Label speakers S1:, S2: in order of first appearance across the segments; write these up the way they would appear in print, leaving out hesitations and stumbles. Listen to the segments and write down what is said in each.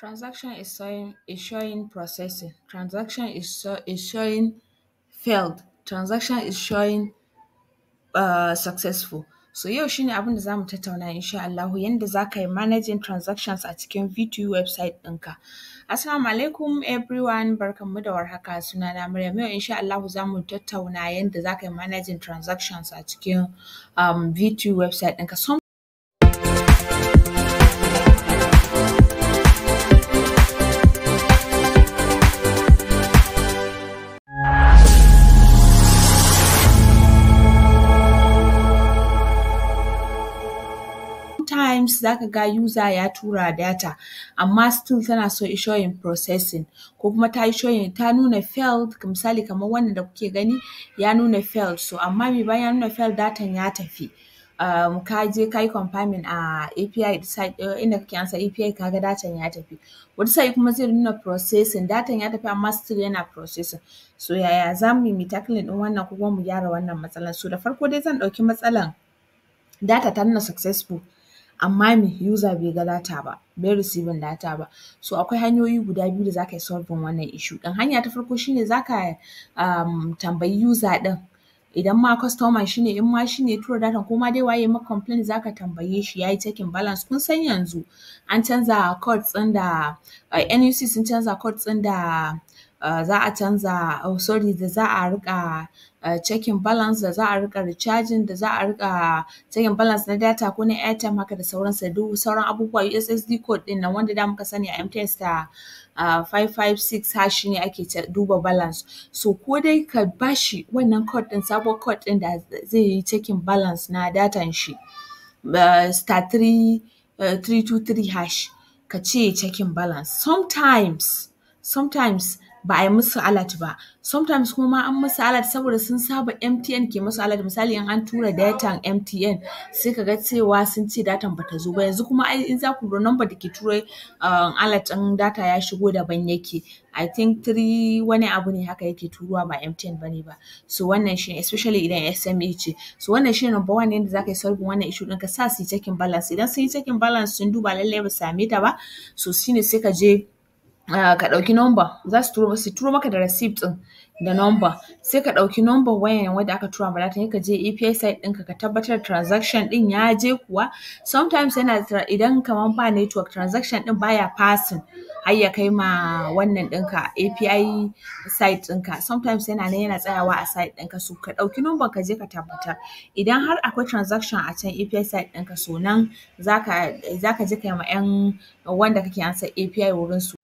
S1: Transaction is showing processing. Transaction is showing failed. Transaction is showing successful. So yau shi ne abin da za mu tattauna insha Allahu yanda za ka yi managing transactions a cikin VTU website ɗinka. Assalamu alaikum everyone, barkanmu da warhaka, sunana Maryam. Yau insha Allahu za mu tattauna yanda za ka yi managing transactions a cikin VTU website ɗinka. Sometimes za ka ga user ya tura data amma still tana so i showing processing ko kuma ta nuna failed, misali kamar wannan da kuke gani ya nuna failed, so amma bayan ya nuna failed datan ya tafi. Ka je ka yi confirming a API site inda kake ansa API ka ga datan ya tafi. Wata sa'i kuma zai nuna processing, datan ya tafi amma still yana processing. So yaya za mu yi tackling ɗin wannan ko kuma mu gyara wannan matsalan? So da farko dai zan ɗauki matsalan data ta nuna successful amma user bai ga data ba, bai receiving data ba. So akwai hanyoyi guda biyu da za ka yi solving wannan issue ɗin. Hanya ta farko shi ne za ka tambayi user ɗin, idan ma customer shi ne, in ma shi ne ya tura datan ko ma dai waye ya maka complaint za ka tambaye shi ya yi checking balance. Kun san yanzu an canza codes ɗin da NUC sun canza codes ɗin da za a canza da za a riƙa checking balance, da za a riƙa recharging, da za a riƙa checking balance na data ko na airtime haka da sauransu, da duk sauran abubuwa. USSD code ɗin nan wanda da muka sani a MTN star 556 hash ne ake duba balance. So ko dai ka ba shi wannan code ɗin, sabon code ɗin da zai yi checking balance na datan shi star 323 hash, ka ce ya yi checking balance. Sometimes ba a yi musu alert ba, sometimes kuma an musu alert saboda sun saba MTN ke musu alert. Misali in an tura datan MTN sai ka ga cewa sun ce datan ba ta zo ba. Yanzu kuma in za ku lura number da ke tura alert ɗin data ya shigo daban yake. I think 3 wani abu ne haka yake turowa, ba MTN ba ne ba. So wannan shi ne, especially idan SME ce. So wannan shi ne number one yanda za ka yi solving wannan issue ɗin, ka sa su yi checking balance. Idan sun yi checking balance sun duba lallai ba su same ta ba, so shi ne sai ka je ka ɗauki number, za su turo maka da receipt ɗin da number, sai ka ɗauki number wayan wanda aka tura ma data, sai ka je API site ɗinka ka tabbatar transaction ɗin ya je kuwa. Sometimes idan kamar ba network, transaction ɗin baya passing har ya kai ma wannan ɗinka API site ɗinka. Sometimes yana nan yana tsayawa a site ɗinka, so ka ɗauki number ka je ka tabbatar. Idan har akwai transaction a can API site ɗinka, so nan za ka je ka yi ma 'yan wanda kake ansa API wurinsu.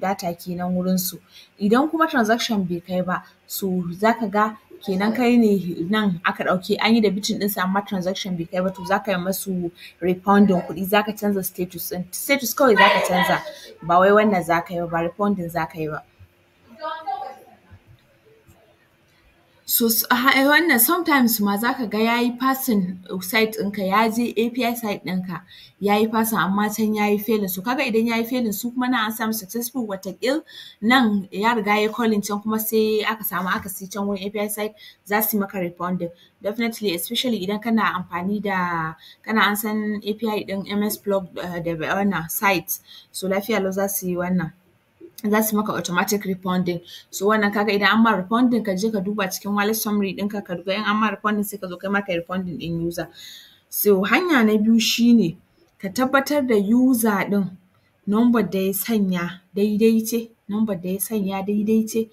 S1: Data kenan wurinsu. Idan kuma transaction bai kai ba, so za ka ga kenan kai ne nan aka ɗauke an yi debiting ɗinsa amma transaction bai kai ba, to za ka yi masu refunding kuɗi, za ka canza status ɗin. Status kawai za ka canza, ba wai wannan za ka yi ba refunding za ka yi ba. So wannan sometimes ma za ka ga ya yi passing site ɗinka, ya je API site ɗinka ya yi passing amma can ya yi failing. So ka ga idan ya yi failing, su kuma nan an samu successful, wataƙil nan ya riga ya yi calling can kuma sai aka samu akasi can wurin API site, za su yi maka refunding. Definitely, especially idan kana amfani da kana ansan API ɗin MS Plug da wannan site, so lafiya lau za su yi wannan. Za su maka automatic refunding. So wannan kaga idan an ma refunding, ka je ka duba cikin wallet summary ɗinka, ka duba in an ma refunding sai ka zo kai ma ka yi refunding ɗin user. So hanya na biyu shi ne ka tabbatar da user ɗin number da ya sanya daidai ce,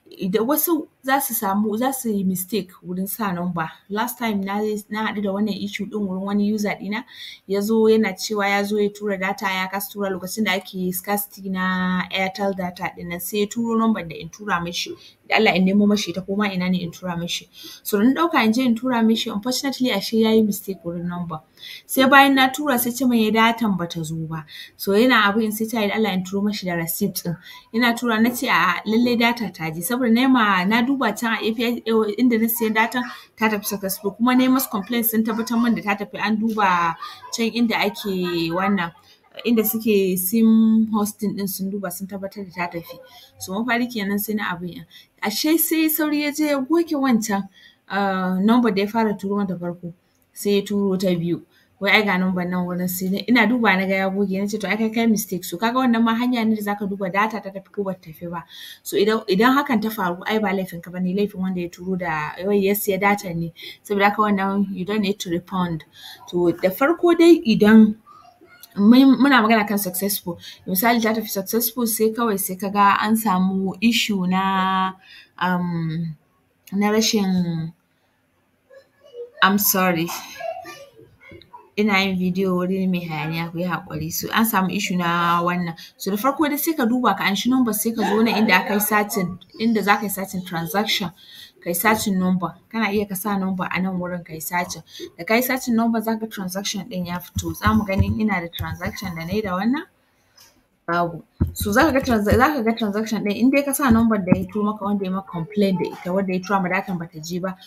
S1: idan wasu za su yi mistake wurin sa number. Last time na haɗu da wannan issue ɗin wurin wani user ɗina, ya zo yana cewa ya zo ya tura data ya kasa tura lokacin da ake scarcity na Airtel data ɗin nan, sai ya turo number da in tura mishi, da Allah in nemo mashi ita ko ma ina ne in tura mishi. So na ɗauka in je in tura mishi, unfortunately ashe ya yi mistake wurin number. Sai bayan na tura sai ce min datan ba ta zo ba. So yana abin sai ta yi da Allah in turo mashi da receipt ɗin. Ina tura na ce a'a lallai data ta je, saboda na duba can a API inda na siya data ta tafi successful, kuma na yi masu complaint sun tabbatar min da ta tafi, an duba can inda ake wannan inda suke sim hosting ɗin sun duba sun tabbatar da ta tafi. So mafari kenan sai na abin ɗin. Ashe sai sauri ya je ya goge wancan number da ya fara turo da farko, sai ya turo ta biyu. Wai ai ga number nan wurin, sai ina duba na ga ya goge, na ce to ai kai mistake. So kaga wannan ma hanya ne da zaka duba data ta tafi ko ba ta tafi ba. So idan hakan ta faru ai ba laifin ka bane, laifin wanda ya turo da ya siya data ne. Saboda haka wannan you don't need to refund. To da farko dai idan muna magana kan successful, misali ta tafi successful sai kawai sai kaga an samu issue na rashin, I'm sorry, ina yin bidiyo wuri mai hayaniya, ku yi haƙuri. So an samu issue na wannan. So da farko dai sai ka duba ka anshi number, sai ka zo nan inda aka yi searching, inda za ka yi searching transaction, ka yi searching number. Kana iya ka sa number a nan wurin ka yi searching. Da ka yi searching number za ka transaction ɗin ya fito. Za mu gani ina da transaction da na yi da wannan? Babu. So za ka ga transaction ɗin in dai ka sa number da ya turo maka, wanda ya maka complaint da ita, wanda ya tura ma datan ba ta je ba,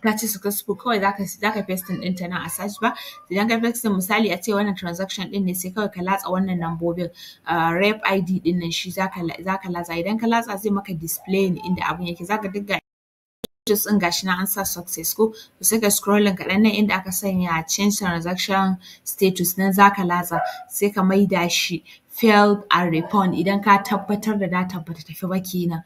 S1: ta ce successful, kawai za ka pasting ɗinta nan a search bar. Idan ka pasting misali a ce wannan transaction ɗin ne, sai kawai ka latsa wannan lambobin rep ID ɗin nan, shi za ka latsa. Idan ka latsa zai maka display ne inda abun yake, za ka dinga status ɗin gashi nan an sa success ko, to sai ka scrolling kaɗan nan inda aka sanya change transaction status nan za ka latsa, sai ka maida shi failed and refund idan ka tabbatar da data ba ta tafi ba kenan.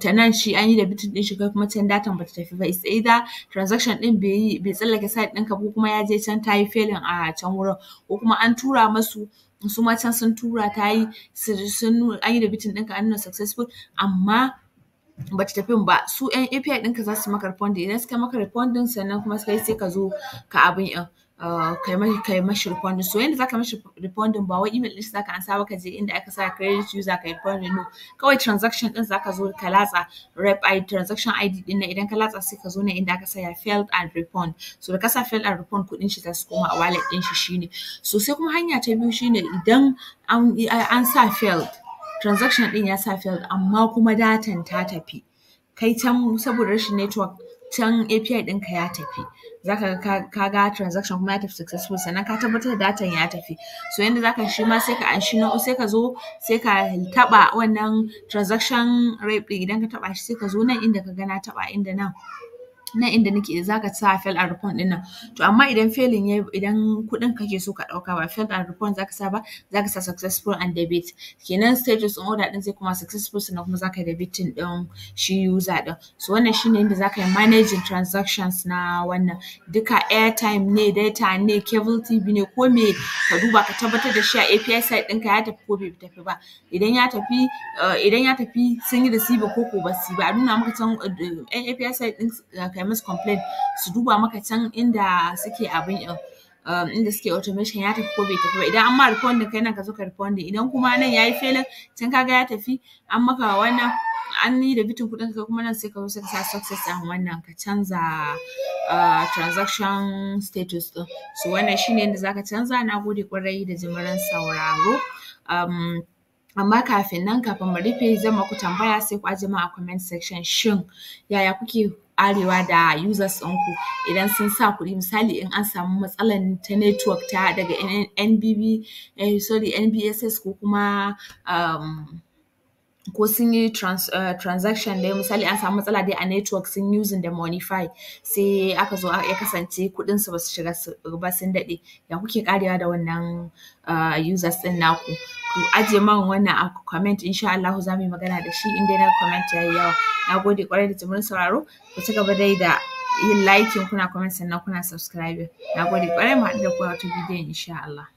S1: Ta nan shi an yi debiting ɗin shi, kai kuma can datan ba ta tafi ba. It's either transaction ɗin bai tsallake site ɗinka, ko kuma ya je can ta yi failing a can wurin, ko kuma an tura masu su ma can sun tura ta yi, an yi debiting ɗinka an nuna successful amma ba ta tafi ba. Su ‘yan API ɗinka za su maka refunding. Idan suka maka refunding sannan kuma sai ka zo ka abin ɗin. Kai mashi refunding. So yanda za ka mashi refunding ba wai email ɗin shi za ka ansa ba ka je inda aka sa credit user ka yi refunding, no. Kawai transaction ɗin za ka zo ka latsa rep ID, transaction ID ɗin nan, idan ka latsa sai ka zo nan inda aka sa failed and refund. So da ka sa failed and refund, kuɗin shi za su koma a wallet ɗin shi shine. So sai kuma hanya ta biyu shine idan an sa failed, transaction ɗin ya sa failed amma kuma datan ta tafi, kai can saboda rashin network can API ɗinka ya tafi, za ka ga transaction kuma ya tafi successful, sannan ka tabbatar da datan ya tafi. So yanda za ka shi ma sai ka anshi sai ka zo sai ka taɓa wannan transaction rep ɗin. Idan ka taɓa shi sai ka zo nan inda ka ga na taɓa, inda nan inda nake za ka sa failed and refund ɗin nan. To amma idan failing yayi, idan kuɗin kake so ka ɗauka ba failed and refund za ka sa ba, za ka sa successful and debit. Kenan status ɗin order ɗin zai koma successful, sannan kuma za ka yi debiting ɗin shi user ɗin. So wannan shine yanda za ka yi managing transactions na wannan. Duka airtime ne, data ne, cable TV ne, ko me ka duba ka tabbatar da shi a API site ɗinka ya tafi ko bai tafi ba. Idan ya tafi sun yi receive ko ba su yi ba, a nuna maka can API site ɗin kai musu complaint, su duba maka can inda suke abin inda suke automation ya tafi ko bai tafi ba. Idan an ma refunding kai nan ka zo ka refunding. Idan kuma nan ya yi failing, can ka ga ya tafi, an maka wannan, an yi debiting kuɗin ka, kuma nan sai ka zo sai ka sa success ɗin wannan, ka canza transaction status ɗin. So wannan shine yanda za ka canza. Na gode ƙwarai da jimirin sauraro. Amma kafin mu rufe zan maku tambaya, sai ku ajiye min a comment section. Shin yaya kuke ƙarewa da users ɗinku idan sun sa kuɗi? Misali in an samu matsalar ta network ta daga NBSS ko kuma ko sun yi transaction dai, misali an samu matsala dai a network, sun using da Monify, sai aka zo ya kasance kuɗinsu ba su shiga ba, sun daɗe. Ya kuke ƙarewa da wannan users ɗin naku? Ku ajiye min wannan a comment, insha Allahu za mu yi magana da shi in dai na comment ya yi yawa. Na gode ƙwarai da jimirin sauraro. Ku ci gaba dai da yin liking, kuna comment, sannan kuna subscribing. Na gode ƙwarai, mu haɗu da ku a wata bidiyon insha Allah.